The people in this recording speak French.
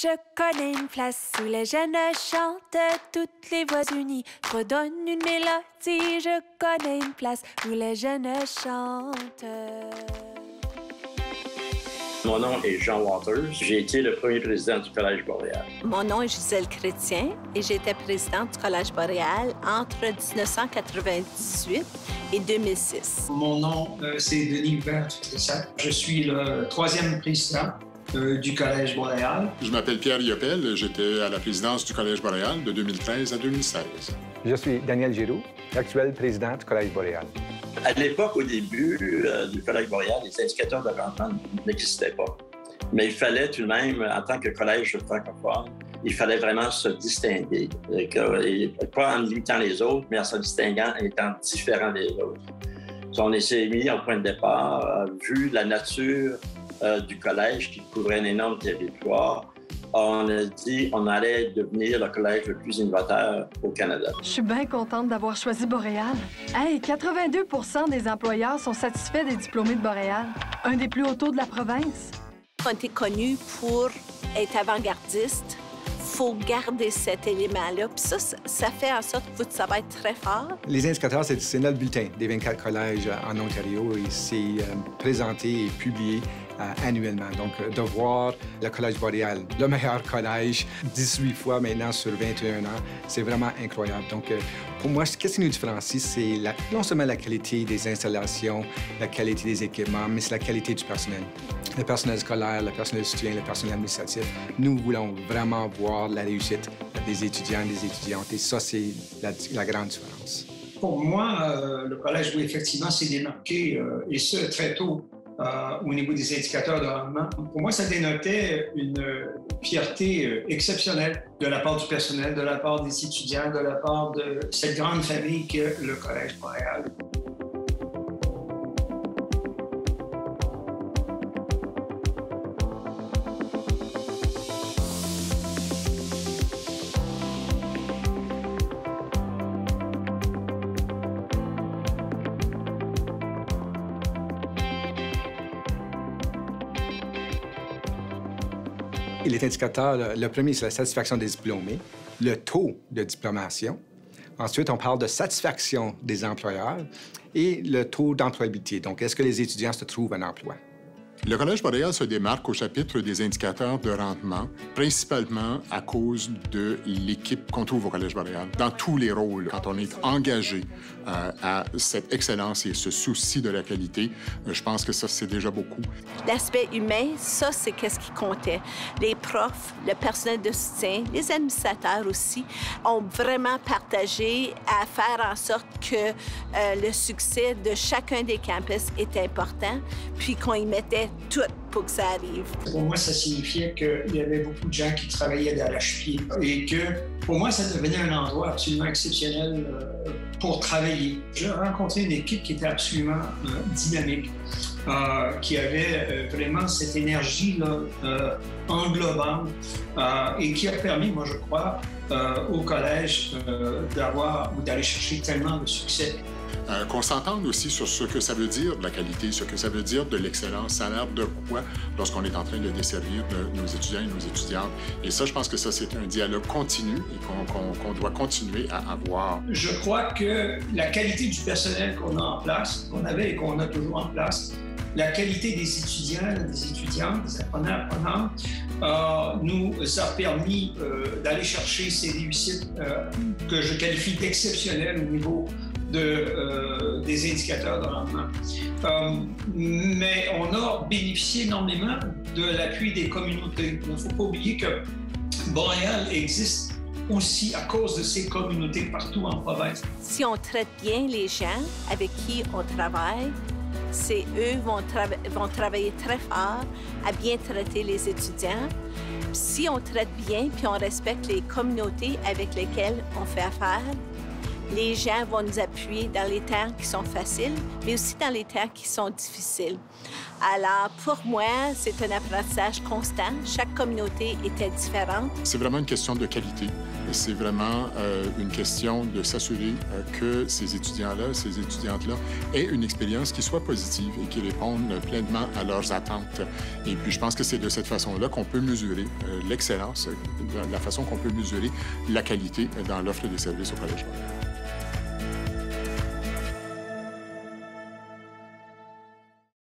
Je connais une place où les jeunes chantent, toutes les voix unies redonnent une mélodie. Je connais une place où les jeunes chantent. Mon nom est Jean Waters. J'ai été le premier président du Collège Boréal. Mon nom est Gisèle Chrétien et j'étais présidente du Collège Boréal entre 1998 et 2006. Mon nom, c'est Denis Hubert. Je suis le troisième président du Collège Boréal. Je m'appelle Pierre Yoppel. J'étais à la présidence du Collège Boréal de 2013 à 2016. Je suis Daniel Giroux, l'actuel président du Collège Boréal. À l'époque, au début du Collège Boréal, les indicateurs de rendement n'existaient pas. Mais il fallait tout de même, en tant que collège francophone, il fallait vraiment se distinguer. Et pas en limitant les autres, mais en se distinguant et étant différent des autres. On s'est mis au point de départ, vu la nature du collège qui couvrait un énorme territoire. On a dit qu'on allait devenir le collège le plus innovateur au Canada. Je suis bien contente d'avoir choisi Boréal. Hey, 82 % des employeurs sont satisfaits des diplômés de Boréal, un des plus hauts taux de la province. On était connus pour être avant-gardistes. Il faut garder cet élément-là. Puis ça fait en sorte que ça va être très fort. Les indicateurs, c'est notre bulletin des 24 collèges en Ontario et c'est présenté et publié annuellement. Donc, de voir le Collège Boréal, le meilleur collège, 18 fois maintenant sur 21 ans, c'est vraiment incroyable. Donc, pour moi, ce qui nous différencie, c'est non seulement la qualité des installations, la qualité des équipements, mais c'est la qualité du personnel. Le personnel scolaire, le personnel étudiant, le personnel administratif. Nous voulons vraiment voir la réussite des étudiants et des étudiantes. Et ça, c'est la grande différence. Pour moi, le collège, oui, effectivement, s'est démarqué, et ce, très tôt, au niveau des indicateurs de rendement. Pour moi, ça dénotait une fierté exceptionnelle de la part du personnel, de la part des étudiants, de la part de cette grande famille qu'est le Collège Boréal. Et les indicateurs, le premier, c'est la satisfaction des diplômés, le taux de diplomation. Ensuite, on parle de satisfaction des employeurs et le taux d'employabilité. Donc, est-ce que les étudiants se trouvent un emploi? Le Collège Boréal se démarque au chapitre des indicateurs de rendement, principalement à cause de l'équipe qu'on trouve au Collège Boréal. Dans tous les rôles, quand on est engagé à cette excellence et ce souci de la qualité, je pense que ça, c'est déjà beaucoup. L'aspect humain, ça, c'est qu'est-ce qui comptait. Les profs, le personnel de soutien, les administrateurs aussi, ont vraiment partagé à faire en sorte que le succès de chacun des campus est important, puis qu'on y mettait tout pour que ça arrive. Pour moi, ça signifiait qu'il y avait beaucoup de gens qui travaillaient d'arrache-pied et que, pour moi, ça devenait un endroit absolument exceptionnel pour travailler. J'ai rencontré une équipe qui était absolument dynamique, qui avait vraiment cette énergie-là englobante et qui a permis, moi, je crois, au collège d'aller chercher tellement de succès. Qu'on s'entende aussi sur ce que ça veut dire de la qualité, ce que ça veut dire de l'excellence, ça a l'air de quoi lorsqu'on est en train de desservir nos étudiants et nos étudiantes. Et ça, je pense que ça, c'est un dialogue continu et qu'on doit continuer à avoir. Je crois que la qualité du personnel qu'on a en place, qu'on avait et qu'on a toujours en place, la qualité des étudiants, des étudiantes, des apprenants-apprenantes, nous a permis d'aller chercher ces réussites que je qualifie d'exceptionnelles au niveau des indicateurs de rendement. Mais on a bénéficié énormément de l'appui des communautés. Il ne faut pas oublier que Boréal existe aussi à cause de ces communautés partout en province. Si on traite bien les gens avec qui on travaille, c'est eux vont travailler très fort à bien traiter les étudiants. Si on traite bien puis on respecte les communautés avec lesquelles on fait affaire, Les gens vont nous appuyer dans les temps qui sont faciles, mais aussi dans les temps qui sont difficiles. Alors, pour moi, c'est un apprentissage constant. Chaque communauté était différente. C'est vraiment une question de qualité. C'est vraiment une question de s'assurer que ces étudiants-là, ces étudiantes-là aient une expérience qui soit positive et qui réponde pleinement à leurs attentes. Et puis, je pense que c'est de cette façon-là qu'on peut mesurer l'excellence, la façon qu'on peut mesurer la qualité dans l'offre des services au Collège Montréal.